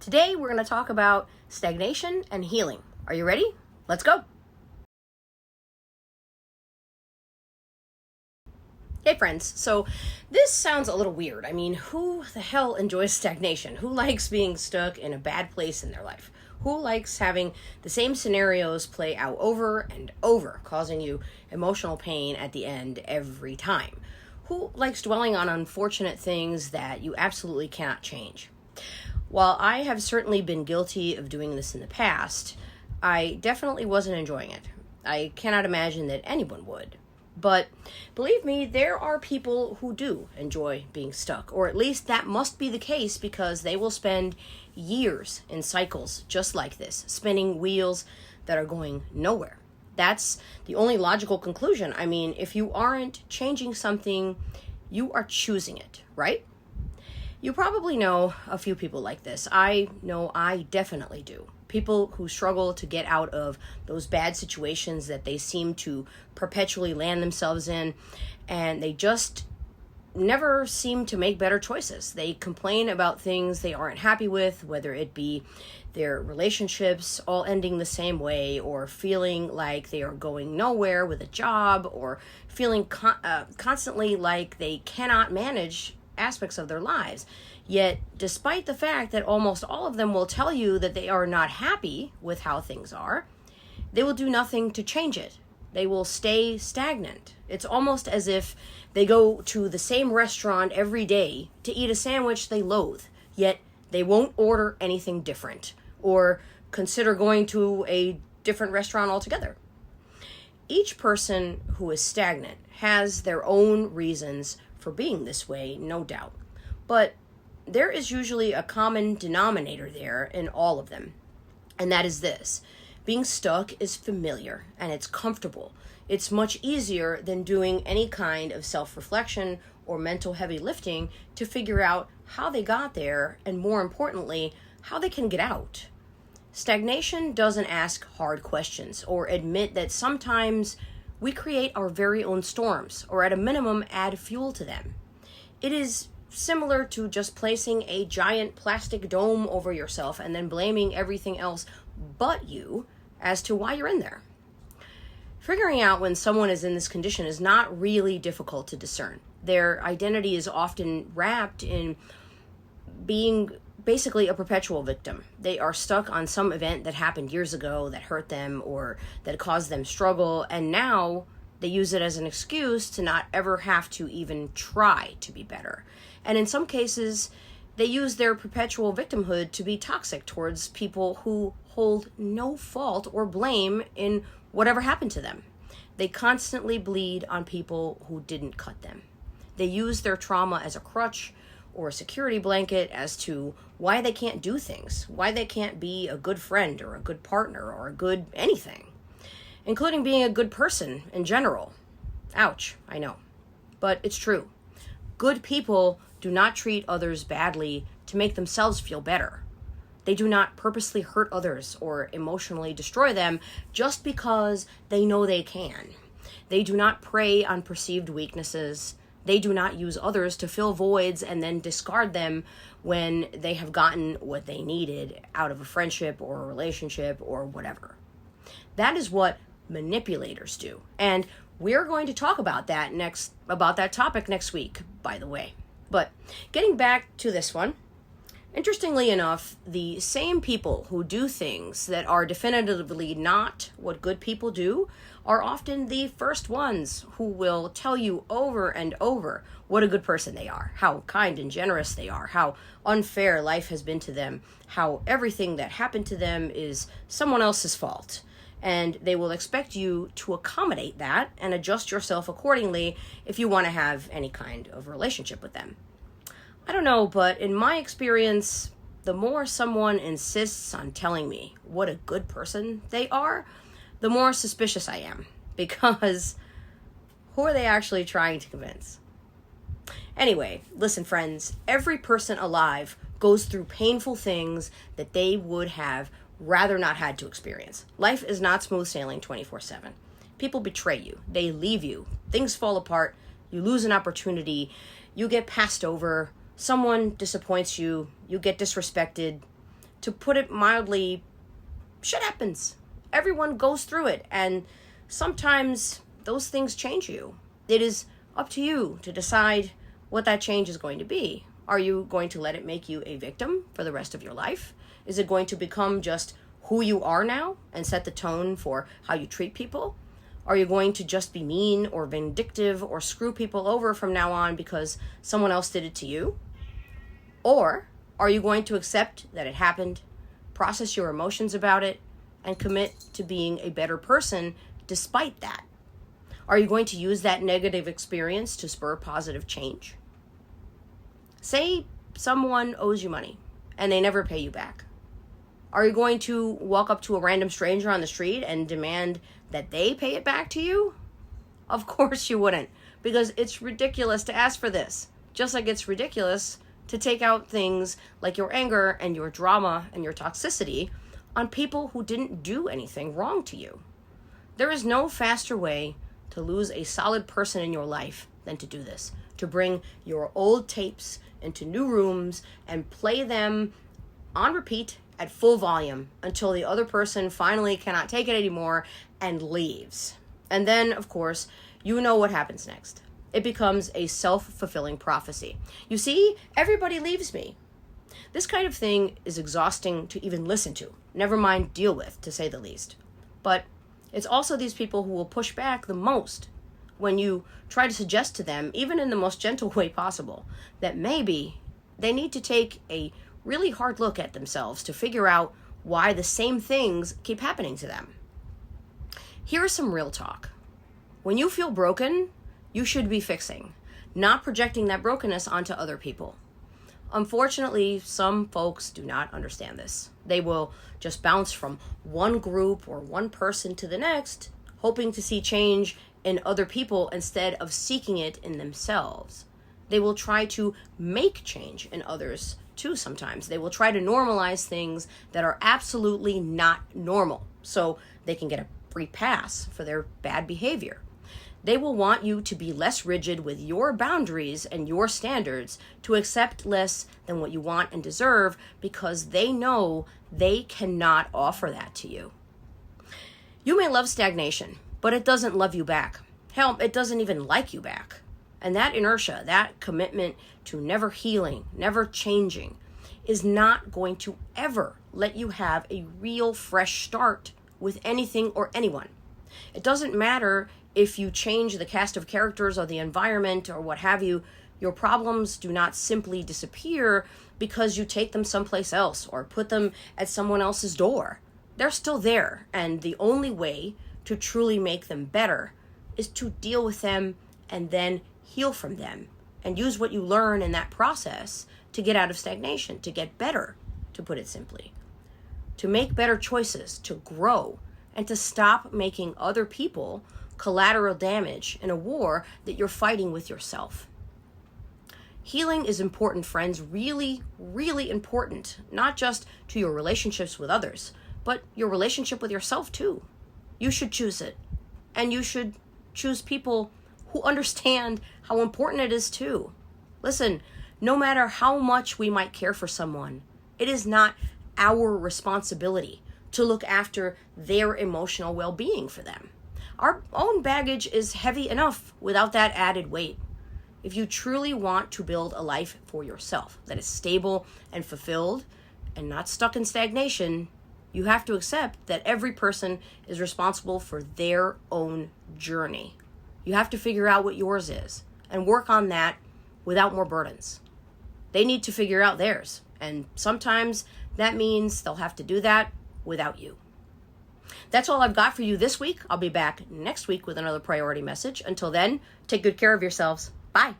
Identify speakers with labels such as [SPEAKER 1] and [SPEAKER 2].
[SPEAKER 1] Today we're going to talk about stagnation and healing. Are you ready? Let's go. Hey friends, so this sounds a little weird. I mean, who the hell enjoys stagnation? Who likes being stuck in a bad place in their life? Who likes having the same scenarios play out over and over, causing you emotional pain at the end every time? Who likes dwelling on unfortunate things that you absolutely cannot change? While I have certainly been guilty of doing this in the past, I definitely wasn't enjoying it. I cannot imagine that anyone would. But believe me, there are people who do enjoy being stuck, or at least that must be the case because they will spend years in cycles just like this, spinning wheels that are going nowhere. That's the only logical conclusion. I mean, if you aren't changing something, you are choosing it, right? You probably know a few people like this. I know I definitely do. People who struggle to get out of those bad situations that they seem to perpetually land themselves in, and they just never seem to make better choices. They complain about things they aren't happy with, whether it be their relationships all ending the same way, or feeling like they are going nowhere with a job, or feeling constantly like they cannot manage aspects of their lives. Yet, despite the fact that almost all of them will tell you that they are not happy with how things are, they will do nothing to change it. They will stay stagnant. It's almost as if they go to the same restaurant every day to eat a sandwich they loathe, yet they won't order anything different or consider going to a different restaurant altogether. Each person who is stagnant has their own reasons for being this way, no doubt. But there is usually a common denominator there in all of them, and that is this. Being stuck is familiar and it's comfortable. It's much easier than doing any kind of self-reflection or mental heavy lifting to figure out how they got there and, more importantly, how they can get out. Stagnation doesn't ask hard questions or admit that sometimes we create our very own storms, or at a minimum add fuel to them. It is similar to just placing a giant plastic dome over yourself and then blaming everything else but you as to why you're in there. Figuring out when someone is in this condition is not really difficult to discern. Their identity is often wrapped in being basically a perpetual victim. They are stuck on some event that happened years ago that hurt them or that caused them struggle, and now they use it as an excuse to not ever have to even try to be better. And in some cases, they use their perpetual victimhood to be toxic towards people who hold no fault or blame in whatever happened to them. They constantly bleed on people who didn't cut them. They use their trauma as a crutch or a security blanket as to why they can't do things, why they can't be a good friend or a good partner or a good anything, including being a good person in general. Ouch, I know. But it's true. Good people do not treat others badly to make themselves feel better. They do not purposely hurt others or emotionally destroy them just because they know they can. They do not prey on perceived weaknesses. They do not use others to fill voids and then discard them when they have gotten what they needed out of a friendship or a relationship or whatever. That is what manipulators do. And we're going to talk about that topic next week, by the way. But getting back to this one, interestingly enough, the same people who do things that are definitively not what good people do are often the first ones who will tell you over and over what a good person they are, how kind and generous they are, how unfair life has been to them, how everything that happened to them is someone else's fault. And they will expect you to accommodate that and adjust yourself accordingly if you want to have any kind of relationship with them. I don't know, but in my experience, the more someone insists on telling me what a good person they are, the more suspicious I am. Because who are they actually trying to convince? Anyway, listen, friends, every person alive goes through painful things that they would have rather not had to experience. Life is not smooth sailing 24/7. People betray you. They leave you. Things fall apart. You lose an opportunity. You get passed over. Someone disappoints you. You get disrespected. To put it mildly, shit happens. Everyone goes through it, and sometimes those things change you. It is up to you to decide what that change is going to be. Are you going to let it make you a victim for the rest of your life? Is it going to become just who you are now and set the tone for how you treat people? Are you going to just be mean or vindictive or screw people over from now on because someone else did it to you? Or are you going to accept that it happened, process your emotions about it, and commit to being a better person despite that? Are you going to use that negative experience to spur positive change? Say someone owes you money and they never pay you back. Are you going to walk up to a random stranger on the street and demand that they pay it back to you? Of course you wouldn't, because it's ridiculous to ask for this. Just like it's ridiculous to take out things like your anger and your drama and your toxicity on people who didn't do anything wrong to you. There is no faster way to lose a solid person in your life than to do this, to bring your old tapes into new rooms and play them on repeat at full volume until the other person finally cannot take it anymore and leaves. And then, of course, you know what happens next. It becomes a self-fulfilling prophecy. You see, everybody leaves me. This kind of thing is exhausting to even listen to, never mind deal with, to say the least. But it's also these people who will push back the most when you try to suggest to them, even in the most gentle way possible, that maybe they need to take a really hard look at themselves to figure out why the same things keep happening to them. Here's some real talk. When you feel broken, you should be fixing, not projecting that brokenness onto other people. Unfortunately, some folks do not understand this. They will just bounce from one group or one person to the next, hoping to see change in other people instead of seeking it in themselves. They will try to make change in others too sometimes. They will try to normalize things that are absolutely not normal so they can get a free pass for their bad behavior. They will want you to be less rigid with your boundaries and your standards, to accept less than what you want and deserve, because they know they cannot offer that to you. You may love stagnation, but it doesn't love you back. Hell, it doesn't even like you back. And that inertia, that commitment to never healing, never changing, is not going to ever let you have a real fresh start with anything or anyone. It doesn't matter if you change the cast of characters or the environment or what have you. Your problems do not simply disappear because you take them someplace else or put them at someone else's door. They're still there, and the only way to truly make them better is to deal with them and then heal from them, and use what you learn in that process to get out of stagnation, to get better, to put it simply. To make better choices, to grow, and to stop making other people collateral damage in a war that you're fighting with yourself. Healing is important, friends, really, really important, not just to your relationships with others, but your relationship with yourself too. You should choose it, and you should choose people who understand how important it is too. Listen, no matter how much we might care for someone, it is not our responsibility to look after their emotional well-being for them. Our own baggage is heavy enough without that added weight. If you truly want to build a life for yourself that is stable and fulfilled and not stuck in stagnation, you have to accept that every person is responsible for their own journey. You have to figure out what yours is and work on that without more burdens. They need to figure out theirs, and sometimes that means they'll have to do that without you. That's all I've got for you this week. I'll be back next week with another priority message. Until then, take good care of yourselves. Bye.